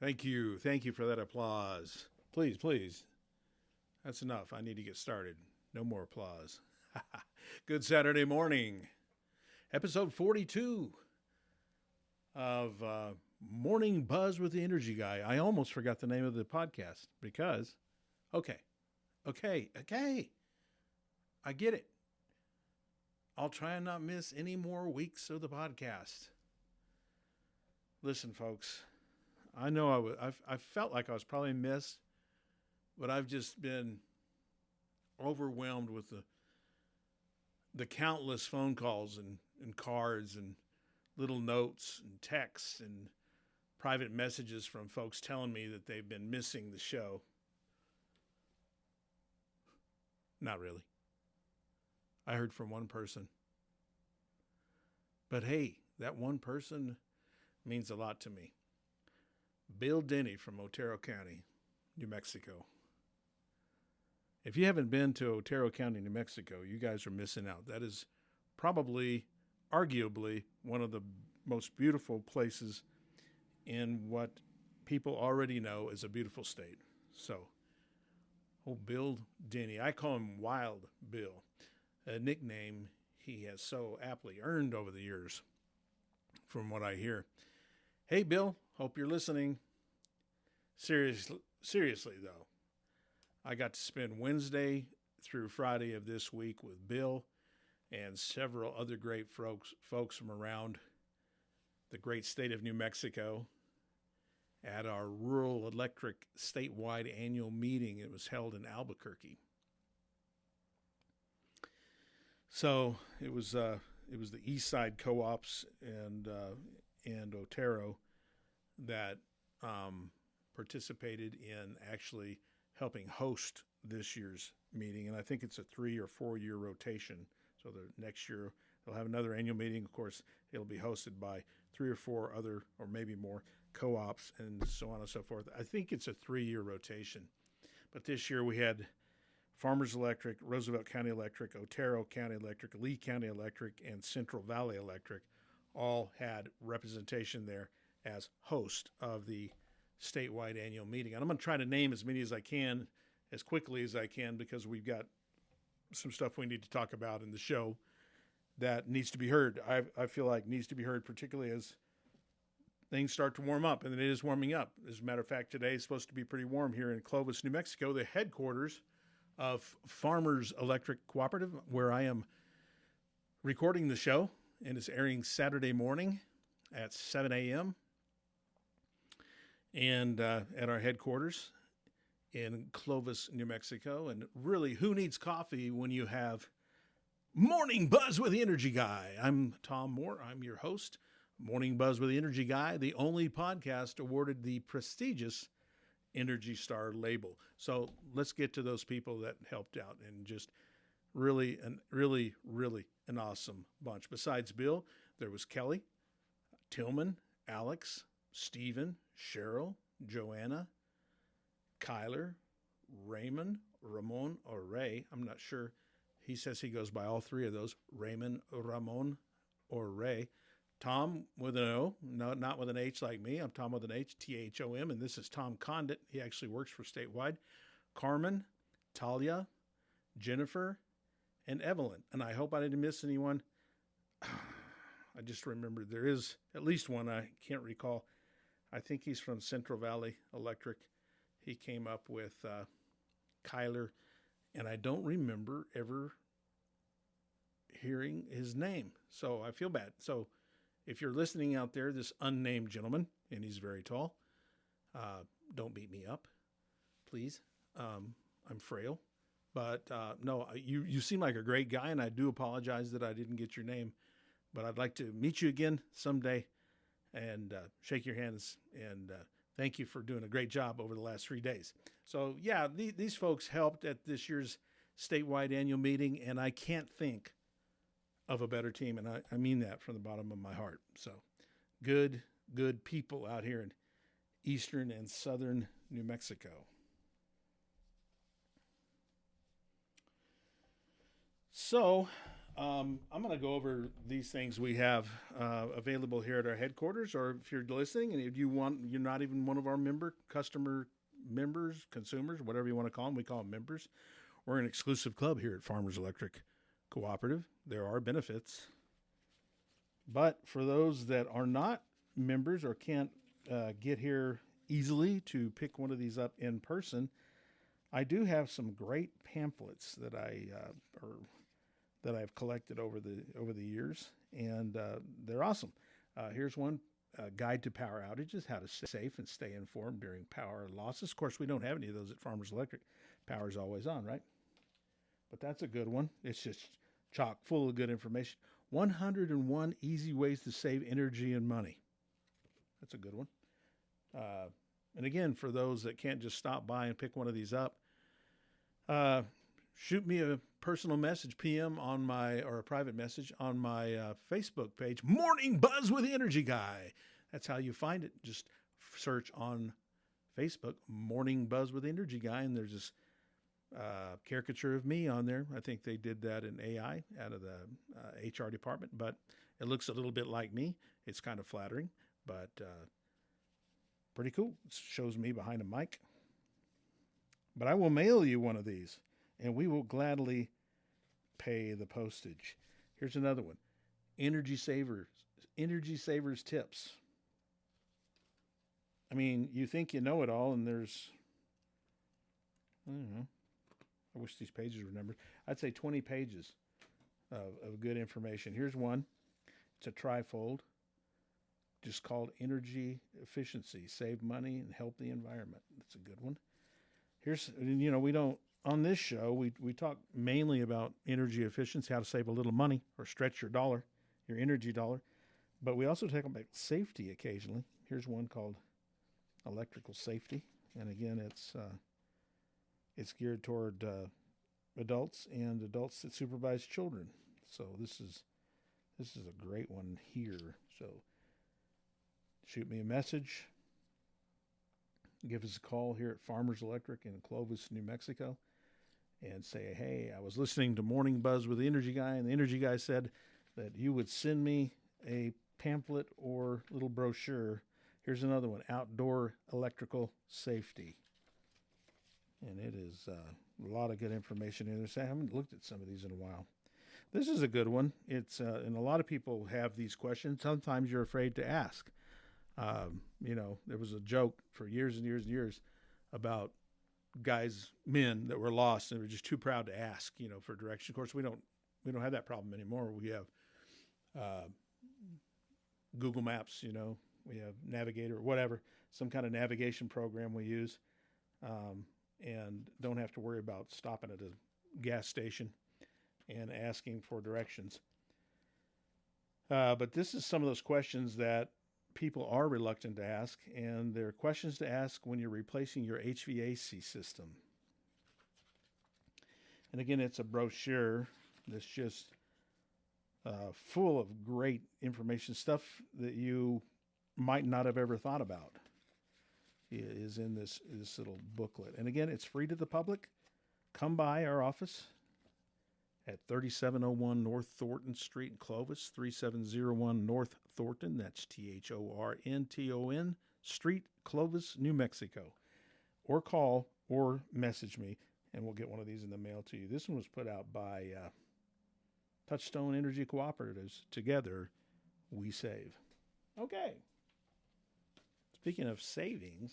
Thank you. Thank you for that applause. Please, please. That's enough. I need to get started. No more applause. Good Saturday morning. Episode 42 of Morning Buzz with the Energy Guy. I almost forgot the name of the podcast because, okay. I get it. I'll try and not miss any more weeks of the podcast. Listen, folks. I know I felt like I was probably missed, but I've just been overwhelmed with the countless phone calls and cards and little notes and texts and private messages from folks telling me that they've been missing the show. Not really. I heard from one person. But hey, that one person means a lot to me. Bill Denny from Otero County, New Mexico. If you haven't been to Otero County, New Mexico, you guys are missing out. That is probably, arguably, one of the most beautiful places in what people already know is a beautiful state. So, Bill Denny, I call him Wild Bill, a nickname he has so aptly earned over the years, from what I hear. Hey, Bill, hope you're listening. Seriously, though, I got to spend Wednesday through Friday of this week with Bill and several other great folks from around the great state of New Mexico at our Rural Electric statewide annual meeting. It was held in Albuquerque. So it was the East Side Co-ops and Otero that participated in actually helping host this year's meeting. And I think it's a 3 or 4 year rotation. So the next year they'll have another annual meeting. Of course, it'll be hosted by 3 or 4 other, or maybe more, co-ops and so on and so forth. I think it's a 3-year rotation. But this year we had Farmers Electric, Roosevelt County Electric, Otero County Electric, Lee County Electric, and Central Valley Electric all had representation there as host of the statewide annual meeting. And I'm going to try to name as many as I can, as quickly as I can, because we've got some stuff we need to talk about in the show that needs to be heard. I feel like needs to be heard, particularly as things start to warm up, and it is warming up. As a matter of fact, today is supposed to be pretty warm here in Clovis, New Mexico, the headquarters of Farmers Electric Cooperative, where I am recording the show, and it's airing Saturday morning at 7 a.m. and at our headquarters in Clovis, New Mexico. And really, who needs coffee when you have Morning Buzz with the Energy Guy? I'm Tom Moore. I'm your host. Morning Buzz with the Energy Guy, the only podcast awarded the prestigious Energy Star label. So let's get to those people that helped out, and just really an awesome bunch. Besides Bill, there was Kelly, Tillman, Alex, Stephen, Cheryl, Joanna, Kyler, Raymond, Ramon, or Ray. I'm not sure. He says he goes by all 3 of those, Raymond, Ramon, or Ray. Tom with an O, no, not with an H like me. I'm Tom with an H, T-H-O-M, and this is Tom Condit. He actually works for Statewide. Carmen, Talia, Jennifer, and Evelyn. And I hope I didn't miss anyone. I just remembered there is at least one I can't recall. I think he's from Central Valley Electric. He came up with Kyler, and I don't remember ever hearing his name. So I feel bad. So if you're listening out there, this unnamed gentleman, and he's very tall, don't beat me up, please. I'm frail. But no, you seem like a great guy, and I do apologize that I didn't get your name. But I'd like to meet you again someday and shake your hands, and thank you for doing a great job over the last 3 days. So, yeah, these folks helped at this year's statewide annual meeting, and I can't think of a better team, and I mean that from the bottom of my heart. So, good people out here in eastern and southern New Mexico. So, I'm going to go over these things we have available here at our headquarters, or if you're listening and you're not even one of our customer members, consumers, whatever you want to call them. We call them members. We're an exclusive club here at Farmers Electric Cooperative. There are benefits. But for those that are not members or can't get here easily to pick one of these up in person, I do have some great pamphlets that I've collected over the years, and they're awesome. Here's one, Guide to Power Outages, how to stay safe and stay informed during power losses. Of course, we don't have any of those at Farmers Electric. Power's always on, right? But that's a good one. It's just chock full of good information. 101 easy ways to save energy and money. That's a good one. And again, for those that can't just stop by and pick one of these up, shoot me a personal message, PM or a private message on my Facebook page, Morning Buzz with the Energy Guy. That's how you find it. Just search on Facebook, Morning Buzz with the Energy Guy, and there's this caricature of me on there. I think they did that in AI out of the HR department, but it looks a little bit like me. It's kind of flattering, but pretty cool. It shows me behind a mic. But I will mail you one of these, and we will gladly pay the postage. Here's another one. Energy Savers Tips. I mean, you think you know it all, and there's, I don't know, I wish these pages were numbered. I'd say 20 pages of good information. Here's one. It's a trifold, just called Energy Efficiency. Save money and help the environment. That's a good one. We don't, on this show, we talk mainly about energy efficiency, how to save a little money or stretch your dollar, your energy dollar. But we also talk about safety occasionally. Here's one called Electrical Safety. And again, it's geared toward adults and adults that supervise children. So this is a great one here. So shoot me a message. Give us a call here at Farmers Electric in Clovis, New Mexico, and say, hey, I was listening to Morning Buzz with the Energy Guy, and the Energy Guy said that you would send me a pamphlet or little brochure. Here's another one, Outdoor Electrical Safety. And it is a lot of good information in there. I haven't looked at some of these in a while. This is a good one. It's and a lot of people have these questions. Sometimes you're afraid to ask. There was a joke for years and years and years about men that were lost and were just too proud to ask, for direction. Of course, we don't have that problem anymore. We have Google Maps, we have Navigator, whatever, some kind of navigation program we use, and don't have to worry about stopping at a gas station and asking for directions. But this is some of those questions that people are reluctant to ask, and they're questions to ask when you're replacing your HVAC system. And again, it's a brochure that's just full of great information, stuff that you might not have ever thought about is in this little booklet. And again, it's free to the public. Come by our office at 3701 North Thornton Street in Clovis, 3701 North Thornton, that's Thornton Street, Clovis, New Mexico. Or call or message me, and we'll get one of these in the mail to you. This one was put out by Touchstone Energy Cooperatives. Together, we save. Okay. Speaking of savings,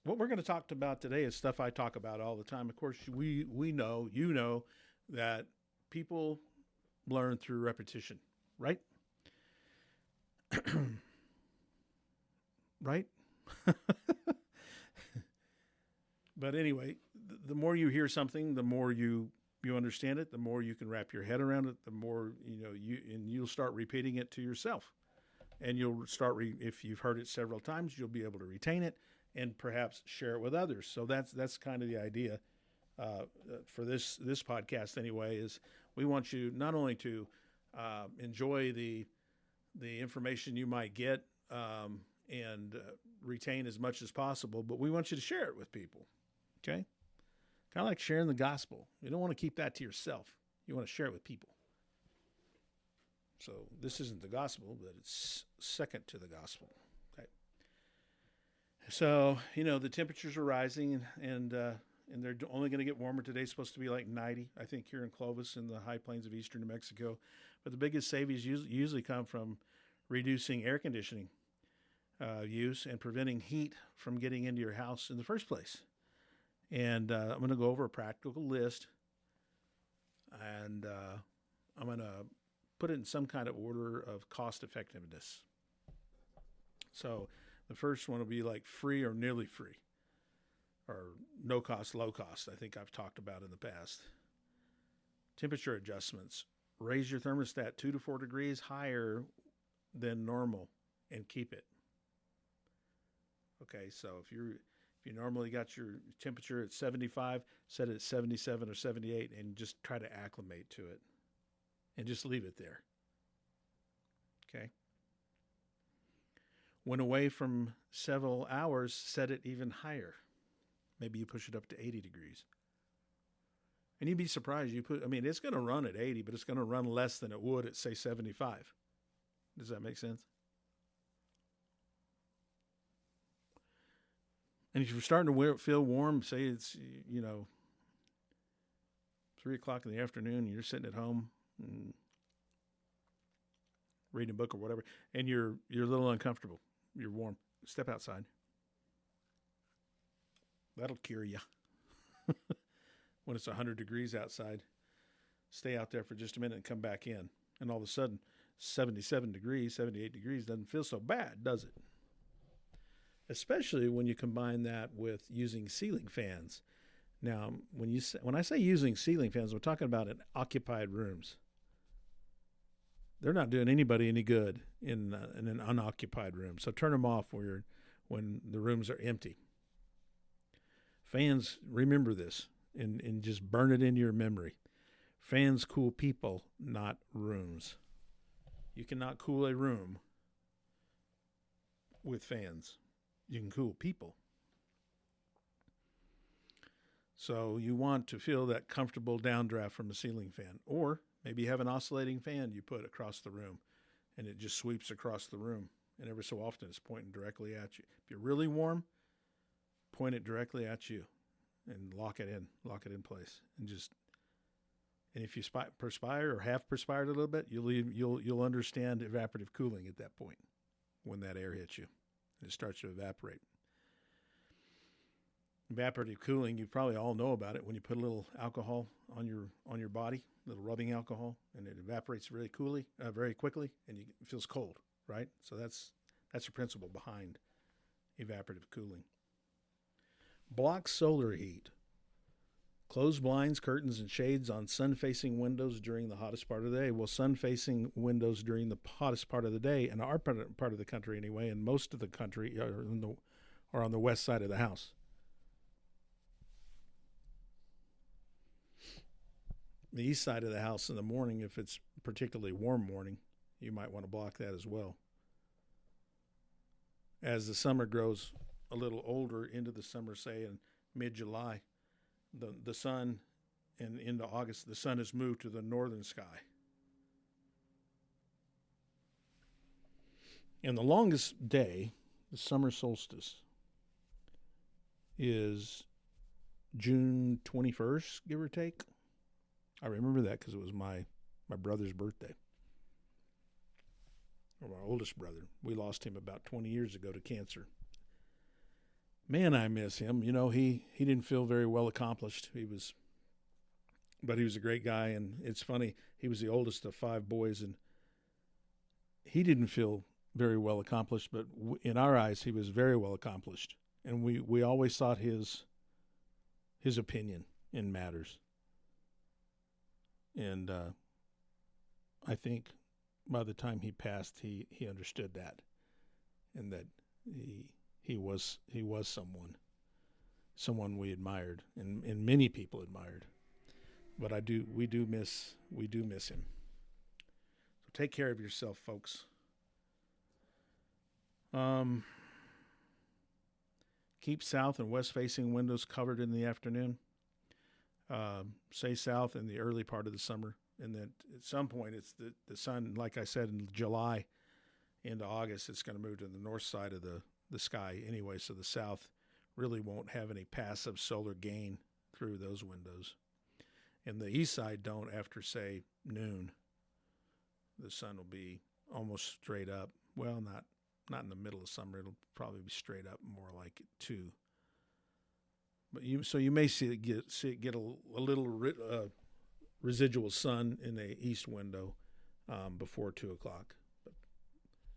what we're going to talk about today is stuff I talk about all the time. Of course, we know, that people learn through repetition, right? Right? But anyway, the more you hear something, the more you understand it, the more you can wrap your head around it, the more, you'll start repeating it to yourself. And you'll start, if you've heard it several times, you'll be able to retain it and perhaps share it with others. So that's kind of the idea for this podcast anyway, is we want you not only to enjoy the information you might get and retain as much as possible, but we want you to share it with people, okay? Kind of like sharing the gospel. You don't want to keep that to yourself. You want to share it with people. So this isn't the gospel, but it's second to the gospel. Okay. So, the temperatures are rising, and they're only going to get warmer. Today's supposed to be like 90, I think, here in Clovis in the high plains of eastern New Mexico. But the biggest savings usually come from reducing air conditioning use and preventing heat from getting into your house in the first place. And I'm going to go over a practical list, and I'm going to put it in some kind of order of cost effectiveness. So the first one will be like free or nearly free, or no cost, low cost. I think I've talked about in the past. Temperature adjustments. Raise your thermostat 2 to 4 degrees higher than normal and keep it. Okay, so if you normally got your temperature at 75, set it at 77 or 78 and just try to acclimate to it. And just leave it there. Okay. When away from several hours, set it even higher. Maybe you push it up to 80 degrees. And you'd be surprised. It's going to run at 80, but it's going to run less than it would at, say, 75. Does that make sense? And if you're starting to feel warm, say it's, 3 o'clock in the afternoon, you're sitting at home and reading a book or whatever, and you're a little uncomfortable, you're warm, step outside. That'll cure you. When it's 100 degrees outside, stay out there for just a minute and come back in. And all of a sudden, 77 degrees, 78 degrees doesn't feel so bad, does it? Especially when you combine that with using ceiling fans. Now, when I say using ceiling fans, we're talking about in occupied rooms. They're not doing anybody any good in an unoccupied room. So turn them off when the rooms are empty. Fans, remember this and just burn it into your memory. Fans cool people, not rooms. You cannot cool a room with fans. You can cool people. So you want to feel that comfortable downdraft from a ceiling fan. Or maybe you have an oscillating fan you put across the room, and it just sweeps across the room. And every so often it's pointing directly at you. If you're really warm, point it directly at you and lock it in place. And if you perspire or have perspired a little bit, you'll understand evaporative cooling at that point when that air hits you. It starts to evaporate. Evaporative cooling, you probably all know about it when you put a little alcohol on your body, a little rubbing alcohol, and it evaporates very quickly, and it feels cold, right? So that's the principle behind evaporative cooling. Block solar heat. Close blinds, curtains, and shades on sun-facing windows during the hottest part of the day. Well, sun-facing windows during the hottest part of the day, in our part of the country anyway, and most of the country are on the west side of the house. The east side of the house in the morning, if it's particularly warm morning, you might want to block that as well. As the summer grows a little older into the summer, say in mid-July, the sun, and into August, the sun has moved to the northern sky. And the longest day, the summer solstice, is June 21st, give or take. I remember that because it was my brother's birthday. Or my oldest brother. We lost him about 20 years ago to cancer. Man, I miss him. He didn't feel very well accomplished. But he was a great guy, and it's funny. He was the oldest of 5 boys, and he didn't feel very well accomplished, but in our eyes, he was very well accomplished. And we always sought his opinion in matters. And I think by the time he passed, he understood that, and that he was someone we admired, and many people admired. But we do miss him. So take care of yourself, folks. Keep south and west facing windows covered in the afternoon. Stay south in the early part of the summer. And then at some point, it's the sun, like I said, in July into August, it's going to move to the north side of the sky anyway. So the south really won't have any passive solar gain through those windows. And the east side don't after, say, noon. The sun will be almost straight up. Well, not in the middle of summer. It'll probably be straight up, more like 2. But you may see it get a little residual sun in the east window before 2 o'clock,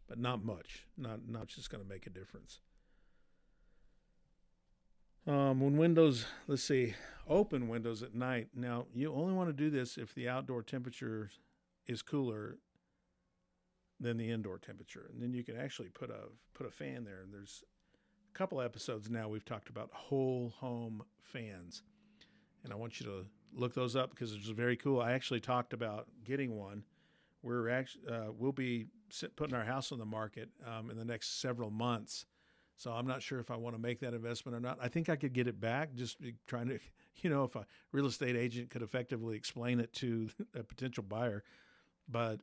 but not much. Not much is going to make a difference. When windows, let's see, open windows at night. Now, you only want to do this if the outdoor temperature is cooler than the indoor temperature, and then you can actually put a fan there. And there's a couple episodes now we've talked about whole home fans, and I want you to look those up because it's very cool. I actually talked about getting one. We'll be putting our house on the market in the next several months. So I'm not sure if I want to make that investment or not. I think I could get it back, just trying to, if a real estate agent could effectively explain it to a potential buyer. But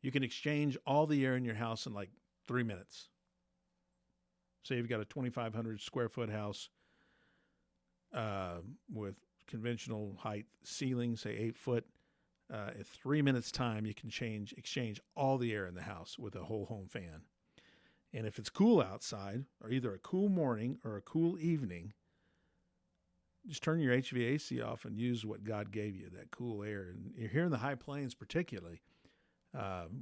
you can exchange all the air in your house in like 3 minutes. Say you've got a 2,500 square foot house with conventional height ceiling, say 8 foot. In 3 minutes time, you can exchange all the air in the house with a whole home fan. And if it's cool outside, or either a cool morning or a cool evening, just turn your HVAC off and use what God gave you, that cool air. And you're here in the high plains particularly.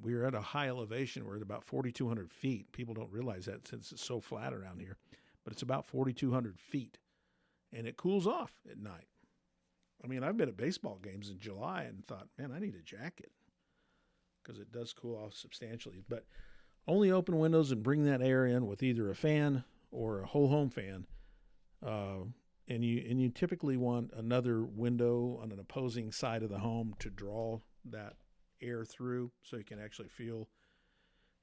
We're at a high elevation. We're at about 4,200 feet. People don't realize that since it's so flat around here. But it's about 4,200 feet. And it cools off at night. I mean, I've been at baseball games in July and thought, man, I need a jacket because it does cool off substantially. But only open windows and bring that air in with either a fan or a whole home fan. And you typically want another window on an opposing side of the home to draw that air through so you can actually feel.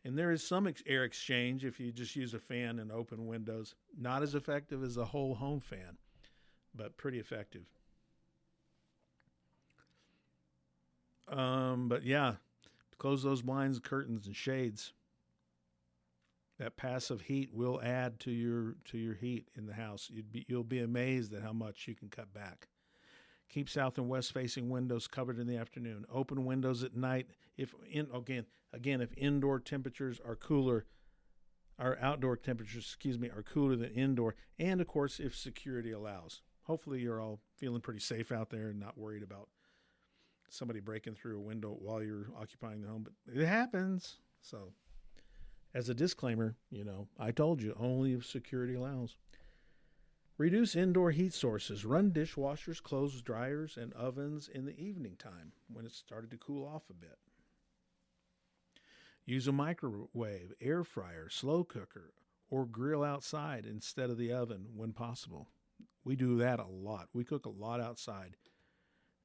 And there is some air exchange if you just use a fan and open windows. Not as effective as a whole home fan, but pretty effective. But yeah, close those blinds, curtains, and shades. That passive heat will add to your heat in the house. You'll be amazed at how much you can cut back. Keep south and west facing windows covered in the afternoon. Open windows at night. If indoor temperatures are cooler, our outdoor temperatures, are cooler than indoor, and of course if security allows. Hopefully you're all feeling pretty safe out there and not worried about somebody breaking through a window while you're occupying the home, but it happens. So as a disclaimer, I told you, only if security allows. Reduce indoor heat sources. Run dishwashers, clothes dryers, and ovens in the evening time when it's started to cool off a bit. Use a microwave, air fryer, slow cooker, or grill outside instead of the oven when possible. We do that a lot. We cook a lot outside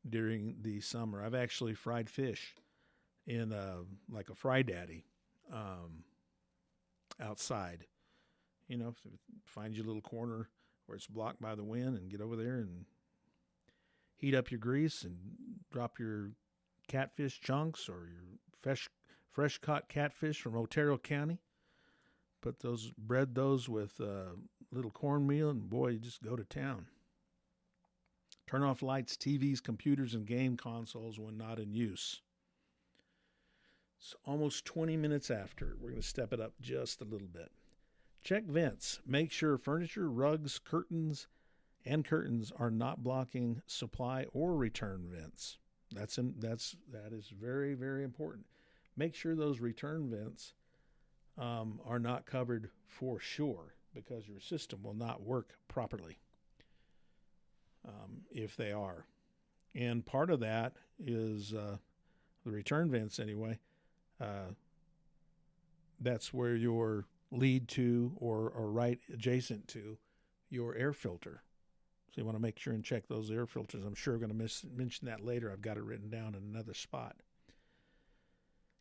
during the summer. I've actually fried fish in like a Fry Daddy outside. Find your little corner where it's blocked by the wind and get over there and heat up your grease and drop your catfish chunks or your fresh caught catfish from Otero County. Bread those with little cornmeal, and boy, you just go to town. Turn off lights, TVs, computers, and game consoles when not in use. It's almost 20 minutes after. We're going to step it up just a little bit. Check vents. Make sure furniture, rugs, curtains are not blocking supply or return vents. That is very, very important. Make sure those return vents are not covered for sure, because your system will not work properly if they are. And part of that is the return vents anyway. That's where your lead to or right adjacent to your air filter. So you want to make sure and check those air filters. I'm sure I'm going to mention that later. I've got it written down in another spot.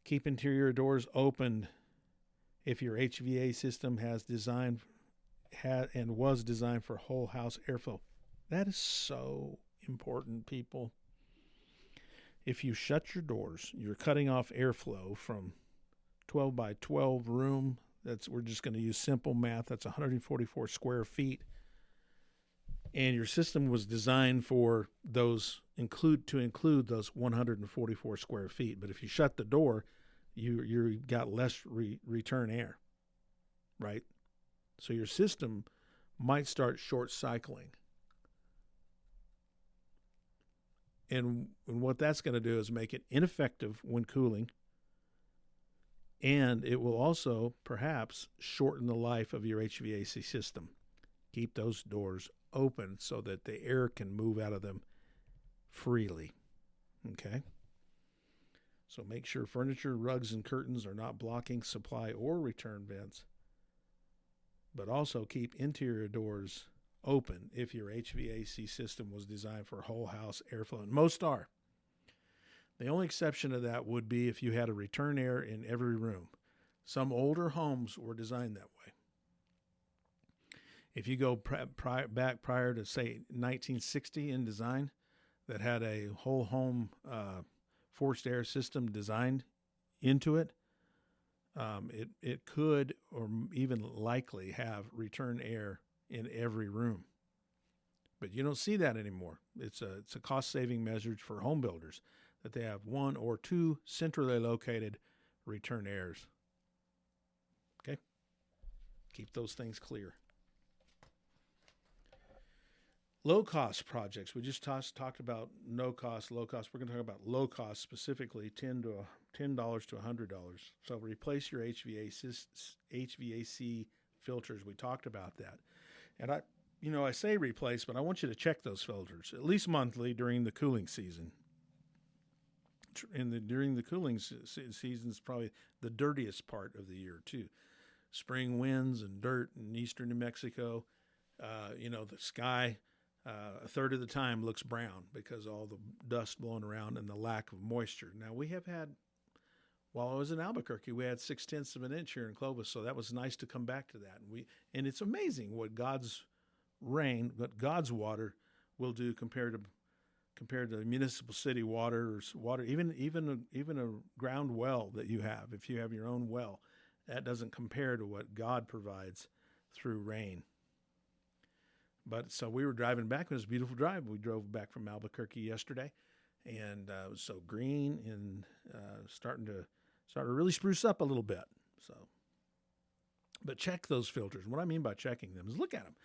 Keep interior doors open if your HVAC system was designed for whole house airflow. That is so important, people. If you shut your doors, you're cutting off airflow from 12 by 12 room. We're just going to use simple math. That's 144 square feet. And your system was designed for those include those 144 square feet. But if you shut the door, you got less return air, right? So your system might start short cycling. And what that's going to do is make it ineffective when cooling. And it will also perhaps shorten the life of your HVAC system. Keep those doors open so that the air can move out of them freely. Okay? So make sure furniture, rugs, and curtains are not blocking supply or return vents. But also keep interior doors open if your HVAC system was designed for whole house airflow. And most are. The only exception to that would be if you had a return air in every room. Some older homes were designed that way. If you go back prior to, say, 1960 in design, that had a whole home forced air system designed into it, it could or even likely have return air in every room. But you don't see that anymore. It's a cost-saving measure for home builders that they have one or two centrally located return airs. Okay? Keep those things clear. Low-cost projects. We just talked about no-cost, low-cost. We're going to talk about low-cost, specifically $10 to $100. So replace your HVAC filters. We talked about that. And I say replace, but I want you to check those filters at least monthly during the cooling season. During the cooling season is probably the dirtiest part of the year too. Spring winds and dirt in eastern New Mexico. The sky a third of the time looks brown because all the dust blowing around and the lack of moisture. Now we have had, while I was in Albuquerque, we had 0.6 of an inch here in Clovis, so that was nice to come back to that. And it's amazing what God's rain, what God's water will do compared to municipal city water, even a ground well that you have. If you have your own well, that doesn't compare to what God provides through rain. But so we were driving back. It was a beautiful drive. We drove back from Albuquerque yesterday, and it was so green and starting to really spruce up a little bit. So, but check those filters. What I mean by checking them is look at them.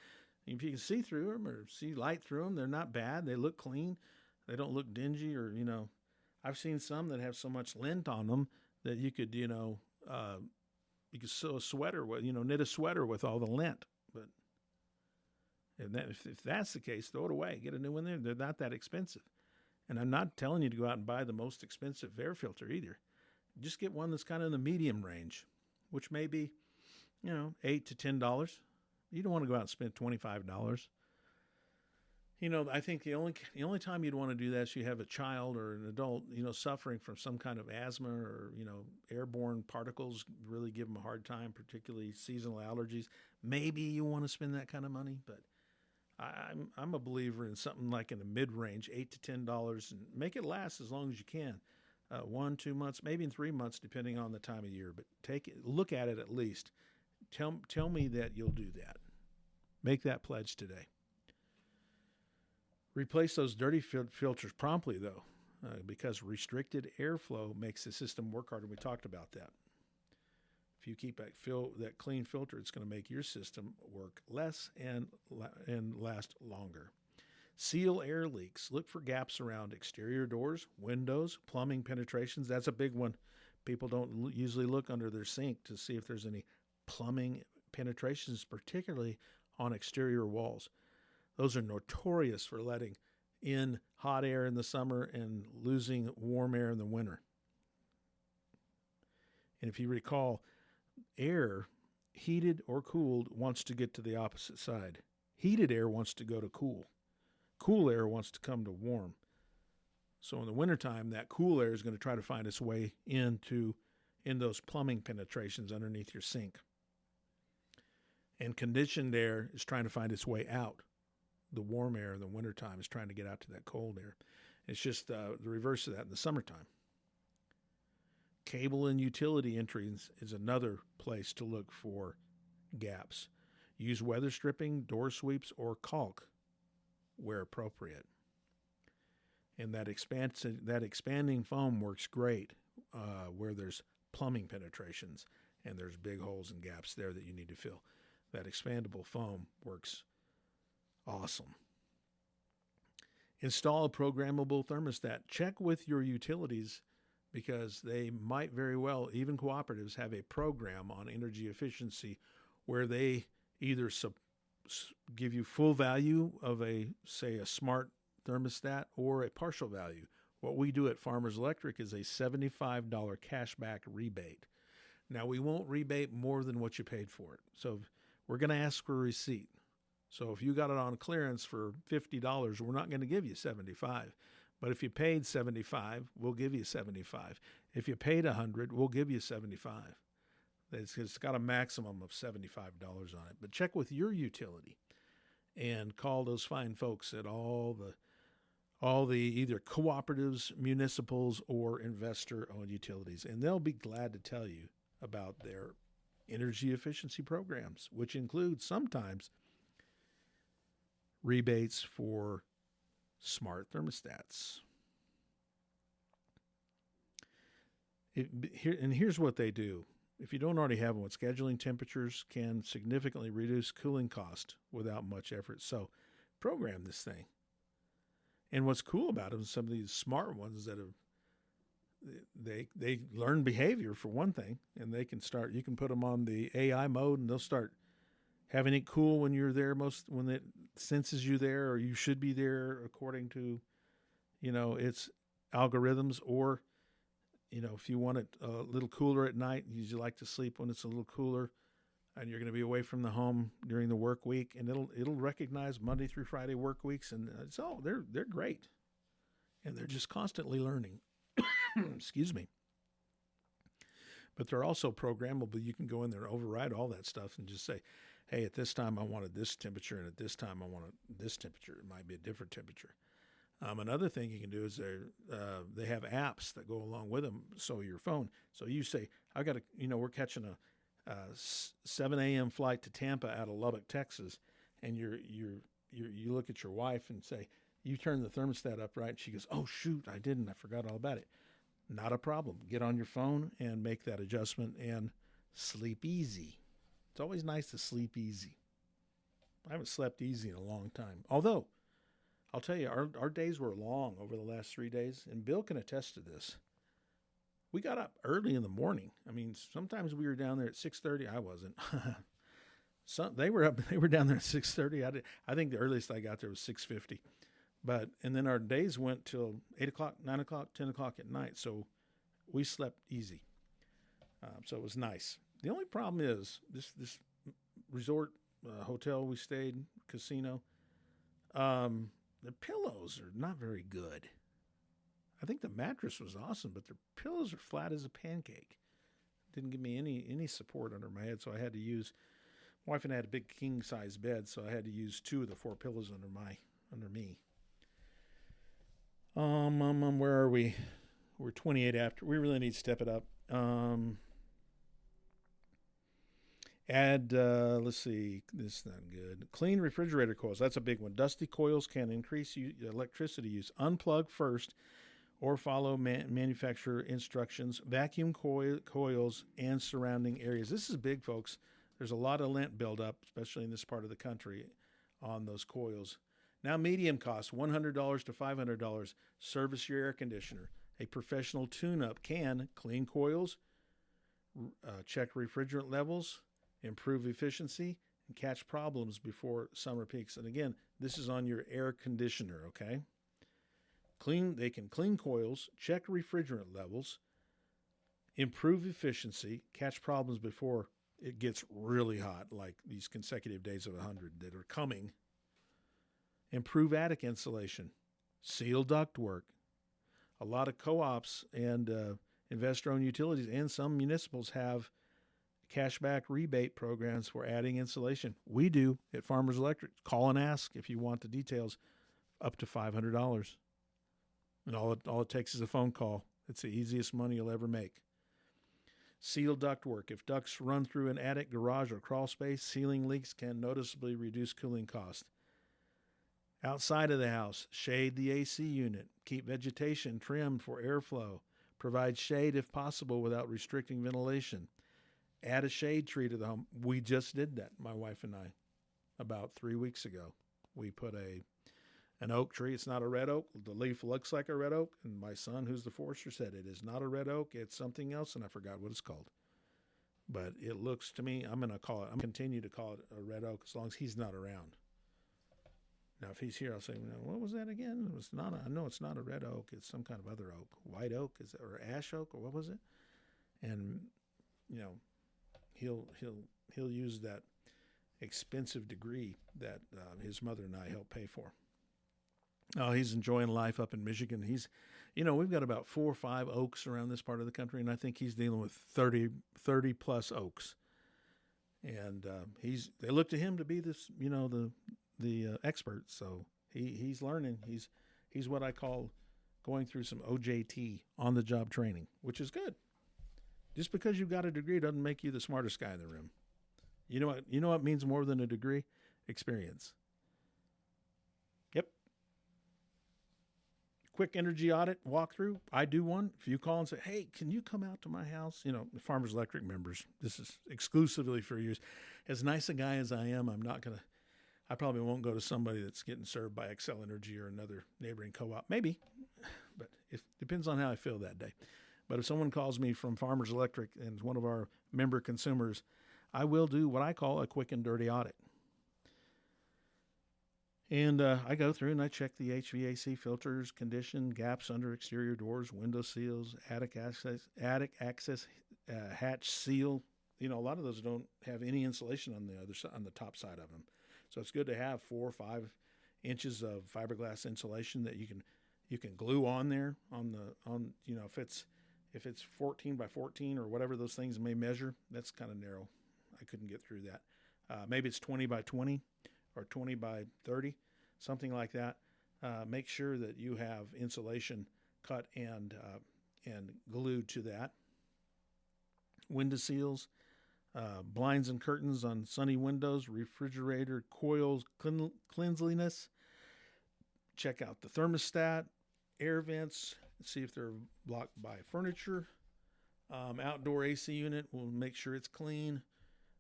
If you can see through them or see light through them, they're not bad. They look clean. They don't look dingy or, I've seen some that have so much lint on them that you could, you could sew a sweater with, knit a sweater with all the lint. But if that's the case, throw it away. Get a new one there. They're not that expensive. And I'm not telling you to go out and buy the most expensive air filter either. Just get one that's kind of in the medium range, which may be, $8 to $10. You don't want to go out and spend $25. I think the only time you'd want to do that is you have a child or an adult, suffering from some kind of asthma or, airborne particles really give them a hard time, particularly seasonal allergies. Maybe you want to spend that kind of money, but I'm a believer in something like in the mid-range, $8 to $10, and make it last as long as you can. 1, 2 months, maybe in 3 months, depending on the time of year. But look at it at least. Tell me that you'll do that. Make that pledge today. Replace those dirty filters promptly, though, because restricted airflow makes the system work harder. We talked about that. If you keep that clean filter, it's going to make your system work less and last longer. Seal air leaks. Look for gaps around exterior doors, windows, plumbing penetrations. That's a big one. People don't usually look under their sink to see if there's any plumbing penetrations, particularly on exterior walls. Those are notorious for letting in hot air in the summer and losing warm air in the winter. And if you recall, air, heated or cooled, wants to get to the opposite side. Heated air wants to go to cool. Cool air wants to come to warm. So in the wintertime, that cool air is going to try to find its way in those plumbing penetrations underneath your sink. And conditioned air is trying to find its way out. the warm air in the wintertime is trying to get out to that cold air. It's just the reverse of that in the summertime. Cable and utility entries is another place to look for gaps. Use weather stripping, door sweeps, or caulk where appropriate. And that expanding foam works great where there's plumbing penetrations and there's big holes and gaps there that you need to fill. That expandable foam works awesome. Install a programmable thermostat. Check with your utilities because they might very well, even cooperatives, have a program on energy efficiency where they either give you full value of a smart thermostat or a partial value. What we do at Farmers Electric is a $75 cashback rebate. Now, we won't rebate more than what you paid for it. So we're going to ask for a receipt. So if you got it on clearance for $50, we're not going to give you $75. But if you paid $75, we'll give you $75. If you paid $100, we'll give you $75. It's got a maximum of $75 on it. But check with your utility and call those fine folks at all the either cooperatives, municipals, or investor-owned utilities, and they'll be glad to tell you about their energy efficiency programs, which include sometimes rebates for smart thermostats. Here's what they do. If you don't already have one, scheduling temperatures can significantly reduce cooling cost without much effort. So program this thing. And what's cool about them is some of these smart ones that have, they learn behavior for one thing, and they can start, you can put them on the AI mode and they'll start having it cool when you're there, when it senses you there, or you should be there according to, its algorithms. Or, if you want it a little cooler at night, you like to sleep when it's a little cooler, and you're going to be away from the home during the work week, and it'll recognize Monday through Friday work weeks, and they're great, and they're just constantly learning. Excuse me. But they're also programmable. You can go in there and override all that stuff and just say, hey, at this time I wanted this temperature, and at this time I wanted this temperature. It might be a different temperature. Another thing you can do is they have apps that go along with them. So your phone. So you say, I got to, we're catching a 7 a.m. flight to Tampa out of Lubbock, Texas, and you look at your wife and say, you turn the thermostat up, right? And she goes, oh shoot, I didn't. I forgot all about it. Not a problem. Get on your phone and make that adjustment and sleep easy. It's always nice to sleep easy. I haven't slept easy in a long time. Although, I'll tell you, our days were long over the last 3 days, and Bill can attest to this. We got up early in the morning. I mean, sometimes we were down there at 6:30. I wasn't. They were down there at 6:30. I think the earliest I got there was 6:50. And then our days went till 8 o'clock, 9 o'clock, 10 o'clock at night. So we slept easy. So it was nice. The only problem is this resort hotel we stayed, casino, the pillows are not very good. I think the mattress was awesome, but their pillows are flat as a pancake. Didn't give me any support under my head, so I had to use. My wife and I had a big king size bed, so I had to use 2 of the 4 pillows under me. Where are we? We're 28 after. We really need to step it up. Let's see, this is not good. Clean refrigerator coils. That's a big one. Dusty coils can increase electricity use. Unplug first or follow manufacturer instructions. Vacuum coils and surrounding areas. This is big, folks. There's a lot of lint buildup, especially in this part of the country, on those coils. Now, medium cost, $100 to $500. Service your air conditioner. A professional tune-up can clean coils, check refrigerant levels, improve efficiency, and catch problems before summer peaks. And again, this is on your air conditioner, okay? They can clean coils, check refrigerant levels, improve efficiency, catch problems before it gets really hot, like these consecutive days of 100 that are coming. Improve attic insulation, seal ductwork. A lot of co-ops and investor-owned utilities and some municipals have cashback rebate programs for adding insulation. We do at Farmers Electric. Call and ask if you want the details, up to $500. And all it takes is a phone call. It's the easiest money you'll ever make. Sealed ductwork. If ducts run through an attic, garage, or crawl space, sealing leaks can noticeably reduce cooling costs. Outside of the house, shade the AC unit. Keep vegetation trimmed for airflow. Provide shade if possible without restricting ventilation. Add a shade tree to the home. We just did that, my wife and I, about 3 weeks ago. We put an oak tree. It's not a red oak. The leaf looks like a red oak. And my son, who's the forester, said it is not a red oak. It's something else, and I forgot what it's called. But it looks to me, I'm going to continue to call it a red oak as long as he's not around. Now, if he's here, I'll say, what was that again? I know it's not a red oak. It's some kind of other oak. White oak, or ash oak, or what was it? And, he'll use that expensive degree that his mother and I helped pay for. Oh, he's enjoying life up in Michigan. We've got about 4 or 5 oaks around this part of the country, and I think he's dealing with 30 plus oaks. And they look to him to be this, the expert. So he's learning. He's what I call going through some OJT, on the job training, which is good. Just because you've got a degree doesn't make you the smartest guy in the room. You know what means more than a degree? Experience. Yep. Quick energy audit walkthrough. I do one. If you call and say, hey, can you come out to my house? Farmers Electric members, this is exclusively for you. As nice a guy as I am, I probably won't go to somebody that's getting served by Xcel Energy or another neighboring co-op. Maybe, but it depends on how I feel that day. But if someone calls me from Farmers Electric and is one of our member consumers, I will do what I call a quick and dirty audit. And I go through and I check the HVAC filters, condition, gaps under exterior doors, window seals, attic access hatch seal. A lot of those don't have any insulation on the top side of them. So it's good to have 4 or 5 inches of fiberglass insulation that you can glue on there if it's 14 by 14 or whatever those things may measure. That's kind of narrow. I couldn't get through that. Maybe it's 20 by 20 or 20 by 30, something like that. Make sure that you have insulation cut and glued to that. Window seals, blinds and curtains on sunny windows, refrigerator coils cleanliness. Check out the thermostat, air vents, see if they're blocked by furniture. Outdoor AC unit, we'll make sure it's clean.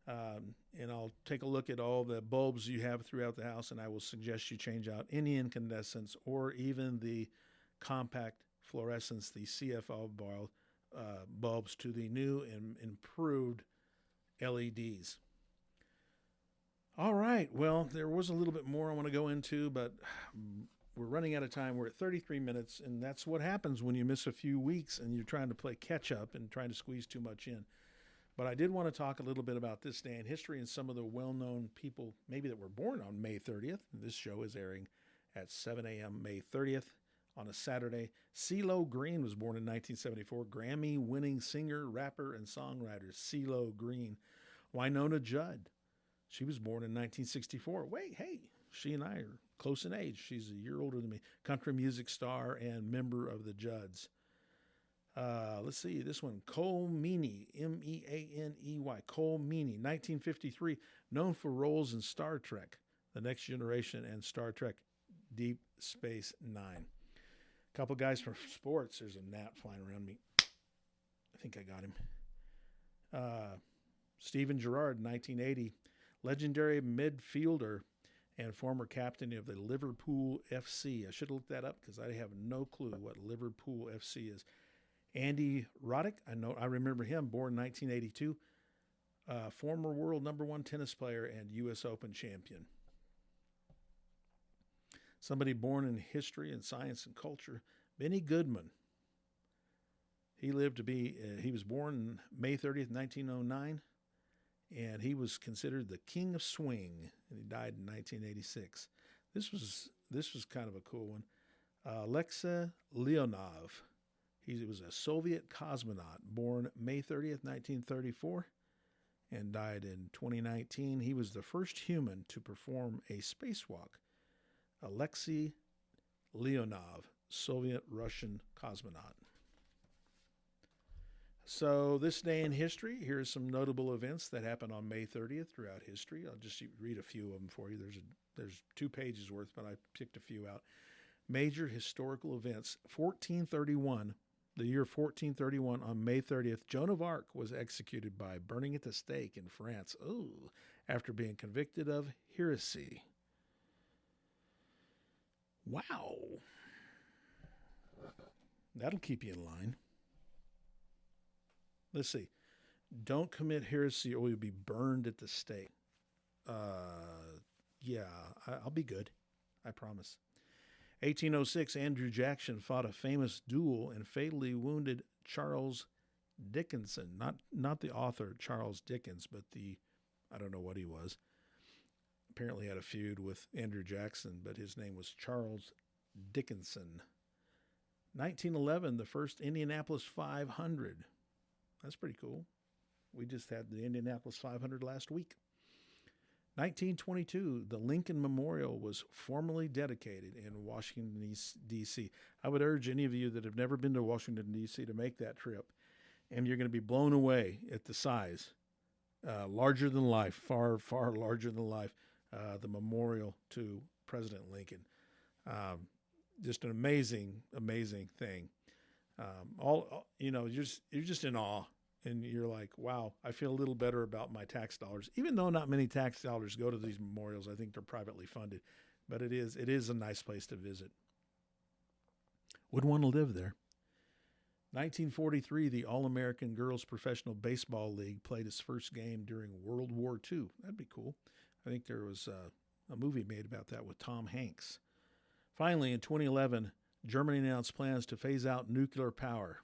And I'll take a look at all the bulbs you have throughout the house, and I will suggest you change out any incandescents or even the compact fluorescence, the CFL bulbs, to the new and improved LEDs. All right. Well, there was a little bit more I want to go into, but we're running out of time. We're at 33 minutes, and that's what happens when you miss a few weeks and you're trying to play catch up and trying to squeeze too much in. But I did want to talk a little bit about this day in history and some of the well-known people maybe that were born on May 30th. This show is airing at 7 a.m. May 30th on a Saturday. CeeLo Green was born in 1974. Grammy-winning singer, rapper, and songwriter CeeLo Green. Wynonna Judd. She was born in 1964. Wait, hey, she and I are close in age. She's a year older than me. Country music star and member of the Judds. Let's see, this one, Cole Meany, Meaney, Cole Meany, 1953, known for roles in Star Trek, The Next Generation, and Star Trek Deep Space Nine. A couple guys from sports. There's a gnat flying around me. I think I got him. Steven Gerrard, 1980, legendary midfielder and former captain of the Liverpool FC. I should have looked that up because I have no clue what Liverpool FC is. Andy Roddick, I remember him, born 1982, former world number 1 tennis player and U.S. Open champion. Somebody born in history and science and culture, Benny Goodman. He was born May 30th, 1909, and he was considered the king of swing, and he died in 1986. This was kind of a cool one. Alexei Leonov. He was a Soviet cosmonaut, born May 30th, 1934, and died in 2019. He was the first human to perform a spacewalk. Alexei Leonov, Soviet-Russian cosmonaut. So this day in history, here's some notable events that happened on May 30th throughout history. I'll just read a few of them for you. There's 2 pages worth, but I picked a few out. Major historical events. 1431, the year 1431, on May 30th, Joan of Arc was executed by burning at the stake in France. Ooh, after being convicted of heresy. Wow. That'll keep you in line. Let's see. Don't commit heresy or you'll be burned at the stake. Yeah, I'll be good. I promise. 1806, Andrew Jackson fought a famous duel and fatally wounded Charles Dickinson. Not the author, Charles Dickens, but I don't know what he was. Apparently had a feud with Andrew Jackson, but his name was Charles Dickinson. 1911, the first Indianapolis 500. That's pretty cool. We just had the Indianapolis 500 last week. 1922, the Lincoln Memorial was formally dedicated in Washington, D.C. I would urge any of you that have never been to Washington, D.C. to make that trip, and you're going to be blown away at the size. Larger than life, far, far larger than life, the memorial to President Lincoln. Just an amazing, amazing thing. You're just in awe, and you're like, wow, I feel a little better about my tax dollars. Even though not many tax dollars go to these memorials, I think they're privately funded, but it is a nice place to visit. Would want to live there. 1943, the All-American Girls Professional Baseball League played its first game during World War II. That'd be cool. I think there was a movie made about that with Tom Hanks. Finally, in 2011, Germany announced plans to phase out nuclear power.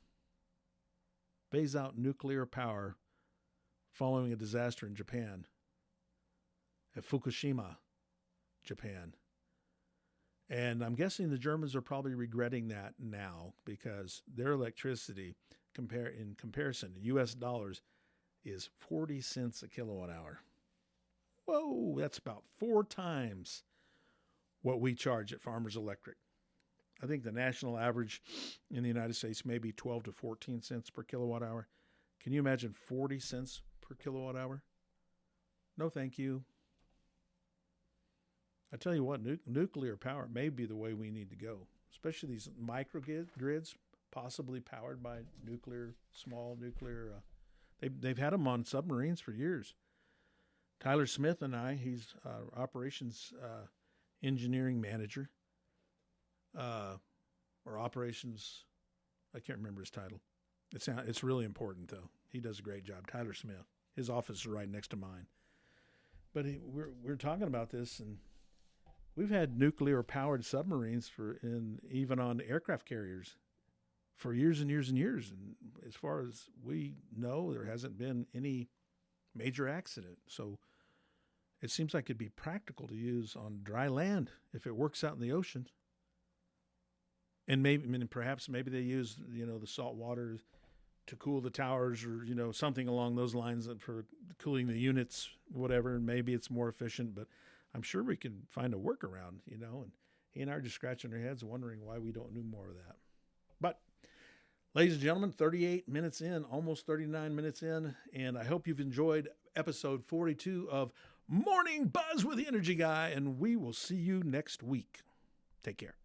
Phase out nuclear power following a disaster in Japan, at Fukushima, Japan. And I'm guessing the Germans are probably regretting that now because their electricity, in comparison to U.S. dollars, is 40 cents a kilowatt hour. Whoa, that's about 4 times what we charge at Farmers Electric. I think the national average in the United States may be 12 to 14 cents per kilowatt hour. Can you imagine 40 cents per kilowatt hour? No, thank you. I tell you what, nuclear power may be the way we need to go, especially these microgrids, possibly powered by small nuclear. They've had them on submarines for years. Tyler Smith and I, he's operations engineering manager, or operations, I can't remember his title. It's really important, though. He does a great job. Tyler Smith. His office is right next to mine. But we're talking about this, and we've had nuclear-powered submarines even on aircraft carriers for years and years and years. And as far as we know, there hasn't been any major accident. So it seems like it'd be practical to use on dry land if it works out in the ocean. And perhaps they use, the salt water to cool the towers or, something along those lines for cooling the units, whatever. And maybe it's more efficient, but I'm sure we can find a workaround, and he and I are just scratching our heads wondering why we don't do more of that. But ladies and gentlemen, 38 minutes in, almost 39 minutes in, and I hope you've enjoyed episode 42 of Morning Buzz with the Energy Guy, and we will see you next week. Take care.